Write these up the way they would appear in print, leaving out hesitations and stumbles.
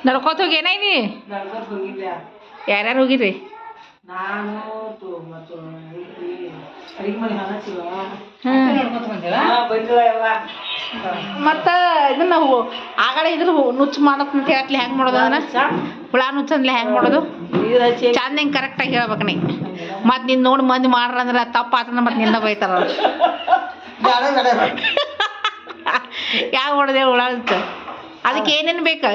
ನಡ್ಕೋತ ಹೋಗಿ ಏನಾಯ್ನಿ ನಡ್ಕೊತ ಹೋಗಿಲ್ಲ. ಯಾರ್ಯಾರು ಹೋಗಿರಿ? ನಾನು ಅಡಿಗೆ ಮನೆ ಹಣಸಿವ ಬಂದಿಲ್ಲ ಎಲ್ಲ. ಮತ್ತು ಇದನ್ನ ಆಗಲೇ ಇದ್ರ ನುಚ್ಚು ಮಾಡತ್ತಂತ ಹೇಳತ್ಲಿ ಹೆಂಗೆ ಮಾಡೋದು ಅದನ್ನ ಹುಳ ನುಚ್ಚಂದ್ಲೆ ಹೆಂಗೆ ಮಾಡೋದು ಚಂದ ಹೆಂಗೆ ಕರೆಕ್ಟಾಗಿ ಹೇಳ್ಬೇಕು ನೀ. ಮತ್ತು ನೀನು ನೋಡಿ ಮಂದಿ ಮಾಡ್ರಂದ್ರೆ ತಪ್ಪು ಆತಂದ್ರೆ ಮತ್ತೆ ನಿನ್ನ ಬೈತಾರ. ಯಾವ ಹೊಡೆದೆ ಹುಳ ನುಚ್ಚ ಅದಕ್ಕೆ ಏನೇನು ಬೇಕು?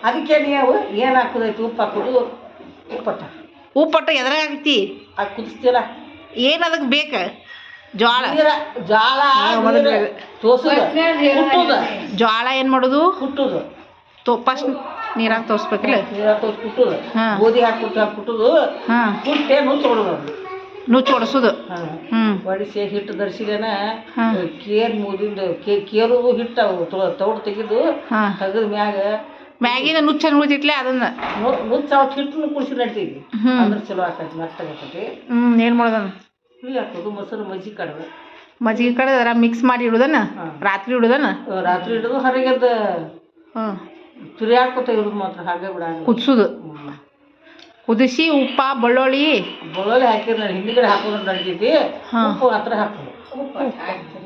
ಅದಕ್ಕೆ ನೀವು ಏನು ಹಾಕೋದೈತಿ? ಉಪ್ಪು ಹಾಕೋದು. ಉಪ್ಪಟ್ಟ ಉಪ್ಪಟ್ಟ ಎದ್ರಾಗ ಹಾಕ್ತಿ? ಅದು ಕುದಿಸ್ತೀರ. ಏನು ಅದಕ್ಕೆ ಬೇಕು? ಜ್ವಾಳ ಜ್ವಾಳ ಜ್ವಾಳ ಏನು ಮಾಡೋದು? ಕುಟ್ಟುದು. ಫಸ್ಟ್ ನೀರಾಗ ತೋರಿಸ್ಬೇಕಿಲ್ಲ? ನೀರಾಗ ತೋರಿಸಿ ಕುಟ್ಟುದು. ಗೋಧಿ ಹಾಕ್ಬಿಟ್ಟು ಕುಟ್ಟುದು. ಕುಟ್ಟೆ ನುಚ್ಚು ಹೊಡೋದು. ನುಚ್ಚು ಹೊಡ್ಸೋದು. ಹೊಡಿಸಿ ಹಿಟ್ಟು ಧರಿಸಿದೇನ ಕೇರ್ ಮುಗಿದು ಕೇರುದು ಹಿಟ್ಟು ತೌಡು ತೆಗೆದು ತೆಗೆದ ಮ್ಯಾಗಿನ ನುಚ್ಚು ಚೆಂದ ಉಳಿತೈತ್ಲೆ ಅದನ್ನ ನುಚ್ಚು ಅವ್ರು ಹಿಟ್ಟನ್ನು ಕುಡಿಸಿ ನಡ್ತೀವಿ ಅಂದ್ರೆ ಚಲೋ ಆಕೈತಿ ಮೆತ್ತಗಾಕೈತಿ. ಏನು ಮಾಡೋದನ್ನ? ಹುಳಿ ಹಾಕೋದು. ಮೊಸರು ಮಜ್ಜಿಗೆ ಕಡ್ದು ಮಜ್ಜಿಗೆ ಕಡ್ದು ಅದ್ರ ಮಿಕ್ಸ್ ಮಾಡಿ ಇಡೋದನ್ನ ರಾತ್ರಿ ಇಡೋದನ್ನ ರಾತ್ರಿ ಇಡೋದು. ಹೊರಗೆದ್ದು ತುರಿಯಾಡ್ಕೊತ ಇರೋದು ಮಾತ್ರ ಹಾಗೆ ಬಿಡ. ಕುದಿಸೋದು. ಕುದಿಸಿ ಉಪ್ಪ ಬೆಳ್ಳುಳ್ಳಿ ಹಾಕಿದ್ರೆ ನಾನು ಹಿಂದಿಗಡೆ ಹಾಕೋದು ನಡೀತೈತಿ. ಉಪ್ಪು ಹತ್ರ ಹಾಕೋದು.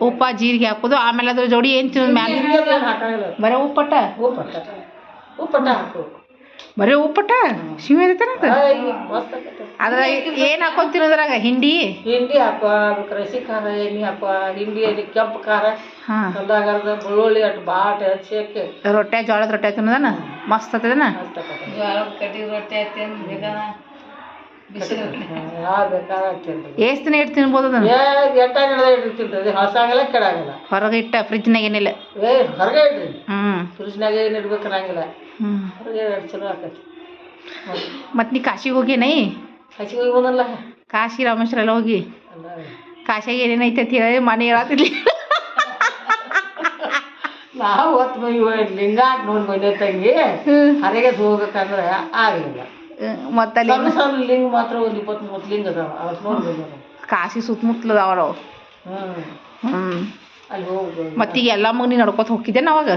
ಉಪ್ಪ ಜೀರಿಗೆ ಹಾಕೋದು. ಆಮೇಲೆ ಅದ್ರ ಜೋಡಿ ಏನು ತಿನ್ನೋದು ಮ್ಯಾಲೆ ಹಾಕಾಗಿಲ್ಲ. ಬರೀ ಉಪ್ಪಟ್ಟ ಉಪ್ಪಟ್ಟ ಹಾಕೋದು. ಬರೀ ಉಪ್ಪಟ್ಟ ಶಿವ ಇರ್ತಾನಂತ. ಅದ್ರ ಏನು ಹಾಕೊಂತಿರೋದ್ರಾಗ? ಹಿಂಡಿ ಹಾಕುವ, ರಸಿ ಖಾರ ಎಣ್ಣೆ ಹಾಕುವ. ಹಿಂಡಿ ಎಣ್ಣೆ ಕೆಂಪು ಖಾರ ಹೊಲ್ದಾಗರ್ದ ಬೆಳ್ಳುಳ್ಳಿ ಅಟ್ಟು ಬಾಟ ಹಚ್ಚಿ ಹಾಕಿ ರೊಟ್ಟೆ ಜೋಳದ ರೊಟ್ಟೆ ತಿನ್ನೋದನ ಮಸ್ತ್ ಆಗ್ತದನ. ಜೋಳದ ಕಟ್ಟಿ ರೊಟ್ಟೆ ಎಷ್ಟು ದಿನ ಇಟ್ಟು ತಿನ್ಬೋದು ಅದನ್ನ? ಇಟ್ಟಿರ್ತೀನಿ. ಹೊಸಾಗಲ್ಲ ಕೆಡಾಗಲ್ಲ. ಹೊರಗೆ ಇಟ್ಟ ಫ್ರಿಜ್ನಾಗ ಏನಿಲ್ಲ? ಹೊರಗೆ ಇಡ್ರಿ. ಫ್ರಿಜ್ನಾಗ ಏನು ಇಡ್ಬೇಕನ್ನಂಗಿಲ್ಲ. ಹೊರಗೆ ಚಲೋ ಆಕೈತಿ. ಮತ್ತು ನೀ ಕಾಶಿಗೆ ಹೋಗಿನೈ? ಕಾಶಿಗೆ ಹೋಗಿ ಬಂದಲ್ಲ. ಕಾಶಿ ರಾಮೇಶ್ವರ ಎಲ್ಲ ಹೋಗಿ ಕಾಶಿಯಾಗ ಏನೇನೈತೆ ಅಂತ ಹೇಳಿ ಮನೆ ಹೇಳತ್ತಿರ್ಲಿ. ನಾವು ಹೊತ್ತು ಲಿಂಗಾಟ ನೋಡಿ ಬಂದೆ ತಂಗಿ. ಹೊರಗೆ ಹೋಗ್ಬೇಕಂದ್ರೆ ಆಗಲಿಲ್ಲ. ಮತ್ತೆ ಸಣ್ಣ ಲಿಂಗ ಮಾತ್ರ ಒಂದು 20-30 ಲಿಂಗ ಅದಾವ. ಅವತ್ತು ನೋಡಿ ಬಂದ ಕಾಶಿ ಸುತ್ತಮುತ್ತಲು ಅದಾವ. ಅಲ್ಲಿ ಹೋಗ್ಬೋದು. ಮತ್ತೀಗ ಎಲ್ಲ ಮಗ ನೀ ನಡ್ಕೊತ ಹೋಗಿದ್ದೇನೆ ಅವಾಗ?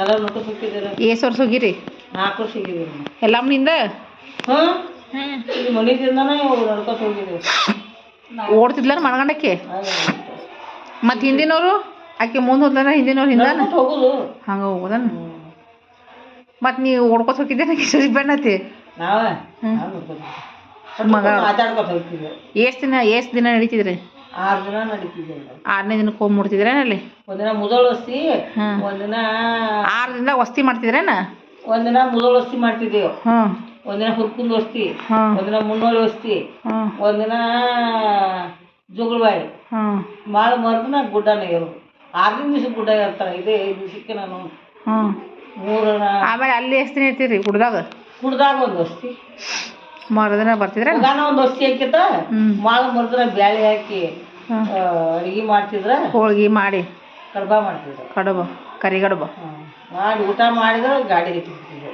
ಎಲ್ಲ ನೋಡ್ಕೊತ ಹೋಗಿದ್ದೀರ. ಎಷ್ಟು ವರ್ಷ ಹೋಗಿರಿ? 4 ವರ್ಷ ಹೋಗಿದ್ದೀರಿ. ಎಲ್ಲ ಮನಿಂದ? ಇಲ್ಲಿ ಮನೆಯಿಂದನೇ ನಡ್ಕೊತ ಹೋಗಿದ್ದೀವಿ. ಓಡ್ತಿದ್ಲಾರ ಮನಗಂಡಕ್ಕೆ? ಮತ್ತು ಹಿಂದಿನವರು ಆಕೆ ಮುಂದೆ ಹೋದ್ಲಾರ ಹಿಂದಿನವ್ರು ಹಿಂದಾನ ಹೋಗೋದು ಹಂಗೆ ಹೋಗೋದನ? ಮತ್ತು ನೀವು ಓಡ್ಕೊತ ಹೋಗಿದ್ದೇನೆ ಕಿಶೋರಿ ಬೆಣ್ಣತಿ? ನಾವೇ ಮಗ ಮಾತಾಡ್ಕೊತ ಹೋಗ್ತಿದ್ದೆ. ಎಷ್ಟು ದಿನ ನಡೀತಿದ್ರಿ? 6 ದಿನ ನಡೀತಿದ್ದೆ. 6ನೇ ದಿನಕ್ಕೆ ಹೋಗಿ ಮುಡ್ತಿದ್ರೇನ ಅಲ್ಲಿ? ಒಂದಿನ ಮುದೋಳು ವಸ್ತಿ, ಒಂದಿನ 6 ದಿನದಾಗ ವಸ್ತಿ ಮಾಡ್ತಿದ್ರೇನ? ಒಂದಿನ ಮುದೋಳು ವಸ್ತಿ ಮಾಡ್ತಿದ್ದೇವೆ. ಒಂದಿನ ಹುರ್ಕುಂದ್ ವಸ್ತಿ, ಒಂದಿನ ಮುನ್ನೋಳಿ ವಸ್ತಿ, ಒಂದಿನ ಜೋಗುಳಬಾಯಿ. ಮಾಳ ಮರ್ದಿನ ಗುಡ್ಡನ ಇರೋದು. 6 ದಿವಸ ಗುಡ್ಡ ಇರ್ತಾರೆ. ಇದೇ 5 ದಿವಸಕ್ಕೆ ನಾನು 3. ಆಮೇಲೆ ಅಲ್ಲಿ ಎಷ್ಟು ದಿನ ಇರ್ತೀರಿ ಗುಡ್ದಾಗ? ಗುಡ್ದಾಗ ಒಂದು ವಸ್ತಿ, ಮರುದಿನ ಬರ್ತಿದ್ರೆ ನಾನು ಒಂದು ವಸ್ತಿ ಹಾಕಿತ್ತ. ಮಾಳ ಮರ್ದಿನ ಬ್ಯಾಳೆ ಹಾಕಿ ಅಡುಗೆ ಮಾಡ್ತಿದ್ರ. ಹೋಳ್ಗೆ ಮಾಡಿ ಕಡ್ಬ ಮಾಡ್ತಿದ್ರು. ಕಡುಬು ಕರಿಗಡುಬು ಮಾಡಿ ಊಟ ಮಾಡಿದ್ರೆ ಗಾಡಿ ಹತ್ತಿರ್ತಿದ್ದೆ.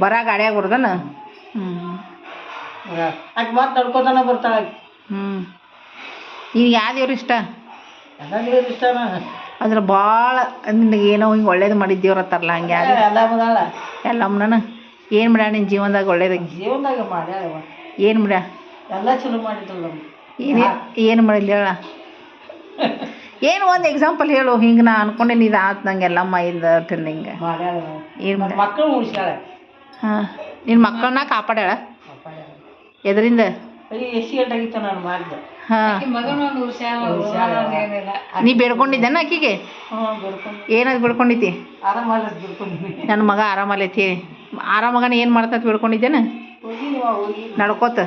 ಬರ ಗಾಡಿಯಾಗ ಬರೋದನ? ಆಕೆ ಮತ್ತೆ ನಡ್ಕೊತಾನೆ ಬರ್ತಾಳೆ. ಈಗ ಯಾವ ದೇವ್ರು ಇಷ್ಟ? ಎಲ್ಲ ದೇವ್ರು ಇಷ್ಟನ. ಅಂದ್ರೆ ಭಾಳ ನಿನಗೆ ಏನೋ ಹಿಂಗೆ ಒಳ್ಳೇದು ಮಾಡಿದ್ದೇವ್ರು ಅಂತಾರಲ್ಲ ಹಂಗೆ ಯಾರು? ಎಲ್ಲ ಬಂದಾಳ. ಎಲ್ಲಮ್ಮನ ಏನು ಮಾಡ್ಯಾಳ ನಿನ್ನ ಜೀವನದಾಗ ಒಳ್ಳೇದಾಗಿ? ಜೀವನದಾಗ ಮಾಡ್ಯಾಳ. ಏನು ಮಾಡ್ಯಾ? ಎಲ್ಲ ಚಲೋ ಮಾಡಿದ್ರು ನಮ್ಗೆ. ಏನು ಮಾಡಿಲ್ಲ ಹೇಳ? ಏನು ಒಂದು ಎಕ್ಸಾಂಪಲ್ ಹೇಳು. ಹಿಂಗೆ ನಾ ಅನ್ಕೊಂಡೇನಿ ಇದು ಆತು ನಂಗೆ ಎಲ್ಲಮ್ಮ ಇಂದ ತಿಂದು ಹಿಂಗೆ ಮಾಡ್ಯಾಳ. ಏನು ಮಾಡ್ಯಾಳ? ಮಕ್ಕಳು ಉಳಿಸ್ಯಾಳ. ನಿನ್ನ ಮಕ್ಕಳನ್ನ ಕಾಪಾಡ್ಯಾಳ? ಎದರಿಂದ? ಎಷ್ಟು ಗಂಟೆಗಿತ್ತು ನಾನು ಮಾಡಿದೆ. ನೀ ಬೇಡ್ಕೊಂಡಿದ್ದೇನ ಆಕಿಗೆ? ಏನದು ಬೇಡ್ಕೊಂಡಿದ್ದಿ? ಆರಾಮಲ್ಲ ಬಿಡ್ಕೊಂಡಿನಿ. ನನ್ನ ಮಗ ಆರಾಮಲ್ಲೈತಿ. ಆರಾಮಗನ ಏನು ಮಾಡ್ತತ್ ಬೇಡ್ಕೊಂಡಿದ್ದೇನೆ? ನಡ್ಕೋತ.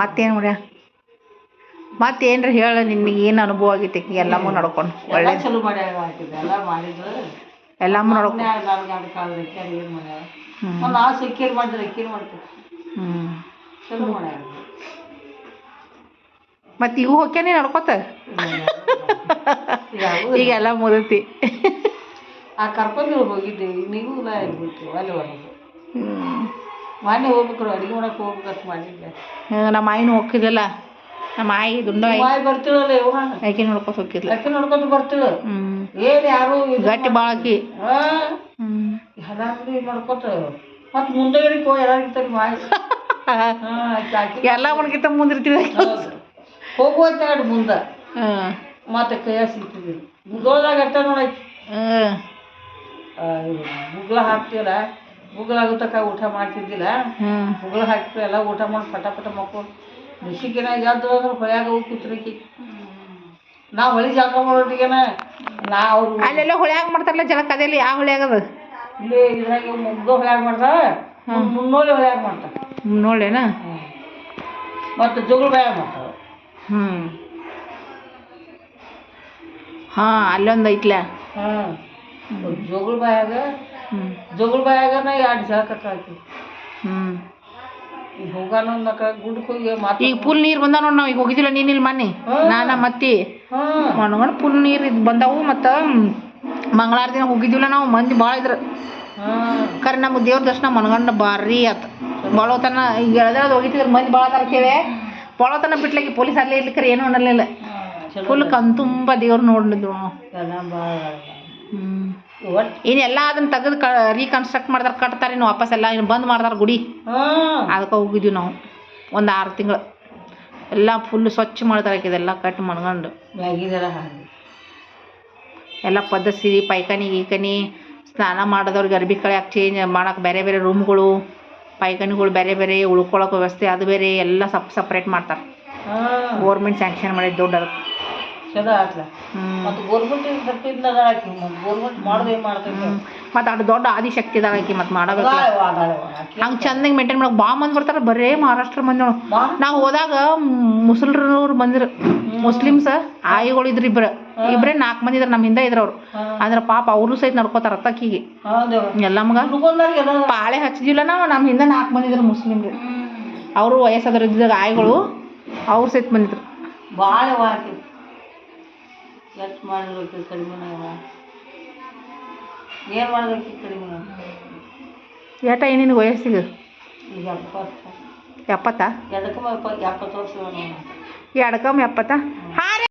ಮತ್ತೇನು ಮಾಡ್ಯ? ಮತ್ತೇನ್ರ ಹೇಳ. ನಿನಗೆ ಏನು ಅನುಭವ ಆಗೈತಿ ಎಲ್ಲಮ್ಮ ನಡ್ಕೊಂಡು? ಒಳ್ಳೆ ಚಲೋ ಮಾಡ್ಯಾಳ. ಎಲ್ಲ ಮಾಡಿದ್ರು ಎಲ್ಲಮ್ಮ ನಡ್ಕೊಂಡು ನಾವು ಸಿಕ್ಕೇರಿ ಮಾಡಿದ್ರೆ ಅಕ್ಕೇನು ಮಾಡ್ತೀವಿ. ಚಲೋ ಮಾಡ್ಯಾಳ. ಮತ್ತು ಇವು ಹೋಗ್ಯಾನೆ ನಡ್ಕೋತ ಈಗ ಎಲ್ಲ ಮುದತಿ. ಕರ್ಕೊಂಡು ಹೋಗಿದ್ದೀವಿ. ನೀವು ಬಿಡ್ತೀವಿ ಅಲ್ಲಿ ಹೊರಗೆ ಮೊನ್ನೆ ಹೋಗ್ಬೇಕ್ರು ಅಡುಗೆ ಮಾಡಕ್ಕೆ ಹೋಗ್ಬೇಕಂತ ಮಾಡಿದ್ದೆ. ನಮ್ಮ ಆಯಿನೂ ಹೋಗ್ತಿದ್ದಲ್ಲ ನಮ್ಮ ಆಯಿ ದುಂಡ ಮಾಯಿ ಬರ್ತಿಳಲ್ಲ ಇವ ಆಕಿ ನೋಡ್ಕೊತ ಹೋಗಿದ್ಲ. ಅಕ್ಕಿ ನೋಡ್ಕೊತ ಬರ್ತಿಳು. ಹ್ಮ್ ಏನ್ ಯಾರು ಗಟ್ಟಿ ಬಾಳಕಿ. ಹ್ಮ್ ಎಲ್ಲಾರು ಮಾಡ್ಕೊತ ಮತ್ ಮುಂದೆ ಎಲ್ಲಾರ್ಗಿರ್ತಾರೆ ಮಾಯಿ. ಎಲ್ಲ ಮನ್ಕಿಂತ ಮುಂದಿರ್ತೀವಿ. ಹೋಗುವಂತ ಮುಂದ ಮತ್ತೆ ಕೈಯ ಸಿಗ್ತಿದ್ವಿ ಮುಗೋದಾಗ ಅಟ್ಟ ನೋಡೈತಿ. ಮುಗ್ಳ ಹಾಕ್ತಿಲ್ಲ ಮುಗ್ಳಾಗುತ್ತಕ ಊಟ ಮಾಡ್ತಿದ್ದಿಲ್ಲ. ಮುಗ್ಳ ಹಾಕ್ತಿವಿ ಎಲ್ಲ ಊಟ ಮಾಡಿ ಪಟ ಪಟ ಮಕ್ಕೊಂಡು ಬಿಸಿಕಿನ ಎದ್ದು ಅಂದ್ರೆ ಹೊಳ್ಯಾಗ ಹೋಗಿ ಕೂತ್ರಿಕಿ. ನಾವು ಹೊಳಿ ಜಾಗ ಮಾಡೋಟಿಗೆನ ನಾ ಅವ್ರು ಅಲ್ಲೆಲ್ಲ ಹೊಳ್ಯಾಗ ಮಾಡ್ತಾರಲ್ಲ ಜಲಕ್ ಅದೆಲ್ಲ ಯಾವ ಹೊಳ್ಯಾಗದ ಇಲ್ಲಿ ಇದ್ರಾಗ ಮುಗ್ಗ ಹೊಳ್ಯಾಗ ಮಾಡ್ತಾರ ಮುನ್ನೋಳಿ ಹೊಳ್ಯಾಗ ಮಾಡ್ತಾರ. ನೋಡೇನ ಮತ್ತು ಜೋಗಳ ಬಾಯಾಗ ಮಾಡ್ತಾರ. ಹಾಂ ಅಲ್ಲೊಂದು ಐತ್ಲ. ಜೋಗಳ ಬಾಯಾಗ ನಾ 2 ಜಳಕ ಹಾಕಿ ಈಗ ಹೋಗಾನ ಗುಡ್ಡಕ್ಕೆ ಹೋಗಿ ಈಗ ಫುಲ್ ನೀರು ಬಂದಾವ ನೋಡಿ. ನಾವು ಈಗ ಹೋಗಿದ್ದಿಲ್ಲ ನೀನಿಲ್ಲ ಮೊನ್ನೆ ನಾನ ಮತ್ತಿ ಮನಗಂಡು ಫುಲ್ ನೀರು ಇದು ಬಂದಾವು. ಮತ್ತು ಮಂಗಳಾರ ದಿನ ಹೋಗಿದ್ದಿಲ್ಲ ನಾವು, ಮಂದಿ ಭಾಳ ಇದ್ರು. ಖರೆ ನಮ್ಗೆ ದೇವ್ರ ದರ್ಶನ ಮನಗಂಡ ಭಾರಿ ಆತು. ಭಾಳೋತನ ಈಗ ಎಳ್ದಾಗ ಹೋಗಿತ್ತಿದ್ರು ಮಂದಿ ಭಾಳ ತರ ಕೇಳಿ ಭಾಳೋತನ ಬಿಟ್ಲಾಕಿ ಪೊಲೀಸ್ ಅಲ್ಲೇ ಇರ್ಲಿಕ್ಕರೆ ಏನೂ ಅನ್ನಲಿಲ್ಲ. ಫುಲ್ ಕಣ್ತುಂಬ ದೇವ್ರು ನೋಡಿದ್ರು ನಾವು. ಇನ್ನೆಲ್ಲ ಅದನ್ನ ತೆಗೆದು ರೀಕನ್ಸ್ಟ್ರಕ್ಟ್ ಮಾಡ್ದಾರ ಕಟ್ತಾರೆ ಇನ್ನು ವಾಪಸ್ ಎಲ್ಲ ಇನ್ನು ಬಂದ್ ಮಾಡ್ದಾರ ಗುಡಿ. ಅದಕ್ಕೆ ಹೋಗಿದ್ವಿ ನಾವು ಒಂದು 6 ತಿಂಗಳು. ಎಲ್ಲ ಫುಲ್ ಸ್ವಚ್ಛ ಮಾಡ್ತಾರೆ ಇದೆಲ್ಲ ಕಟ್ ಮನ್ಗಂಡು ಎಲ್ಲ ಪದ್ಧತಿ ಪೈಖಾನಿ ಗೀಕನಿ ಸ್ನಾನ ಮಾಡೋದವ್ರಿಗೆ ಅರ್ಬಿ ಕಳಿಯಾಕೆ ಚೇಂಜ್ ಮಾಡಕ್ಕೆ ಬೇರೆ ಬೇರೆ ರೂಮ್ಗಳು ಪೈಖಾನಿಗಳು ಬೇರೆ ಬೇರೆ ಉಳ್ಕೊಳಕ್ಕೆ ವ್ಯವಸ್ಥೆ ಅದು ಬೇರೆ ಎಲ್ಲ ಸಪ್ರೇಟ್ ಮಾಡ್ತಾರೆ. ಗೋರ್ಮೆಂಟ್ ಸ್ಯಾಂಕ್ಷನ್ ಮಾಡಿದ್ದು ದೊಡ್ಡ ಅದಕ್ಕೆ ಚಲೋ ಆತ್ಲ. ಮತ್ತು ಗೋರ್ಮೆಂಟ್ ಬರ್ತಿದ್ನದ ಆಕಿ ಗೋರ್ಮೆಂಟ್ ಮಾಡೋದೇ ಮಾಡ್ತೈತೆ. ಮತ್ತು ಅಷ್ಟು ದೊಡ್ಡ ಆದಿಶಕ್ತಿ ಅದಾಳ ಆಕಿ. ಮತ್ತು ಮಾಡಬೇಕು ಹಂಗೆ ಚಂದಾಗಿ ಮೇಂಟೈನ್ ಮಾಡಕ್ಕೆ ಭಾಳ ಮಂದಿ ಬರ್ತಾರೆ. ಬರೇ ಮಹಾರಾಷ್ಟ್ರ ಮಂದಿ ನಾವು ಹೋದಾಗ ಮುಸಲ್ರವ್ರು ಬಂದಿರು ಮುಸ್ಲಿಮ್ಸ್ ಆಯಿಗಳು ಇದ್ರು ಇಬ್ಬರೇ 4 ಮಂದಿ ಇದ್ರು. ನಮ್ಮ ಹಿಂದೆ ಇದ್ರು ಅವ್ರು. ಅಂದ್ರೆ ಪಾಪ ಅವರು ಸಹಿತ ನಡ್ಕೋತಾರ ಅತ್ತಕ್ಕಿಗೆ ಎಲ್ಲ ಮಗ ಪಾಳೆ ಹಚ್ಚಿದಿಲ್ಲ ನಾವು. ನಮ್ಮ ಹಿಂದೆ 4 ಮಂದಿ ಇದ್ರು ಮುಸ್ಲಿಮ್ರು. ಅವರು ವಯಸ್ಸಾದ್ರು ಇದ್ದಾಗ ಆಯಿಗಳು ಅವ್ರು ಸಹಿತ ಬಂದಿದ್ರು. ಭಾಳ ಹಾಕಿ ಎಷ್ಟು ಮಾಡಿರ್ಬೇಕು ಕಡಿಮೆ ಏನು ಮಾಡ್ಬೇಕು ಕಡಿಮೆ ಏಟ ಏನೇನು ವಯಸ್ಸಿಗೆ ಈಗ 70 70 ವರ್ಷ 2 ಕಮ್ಮಿ 70. ಹಾಂ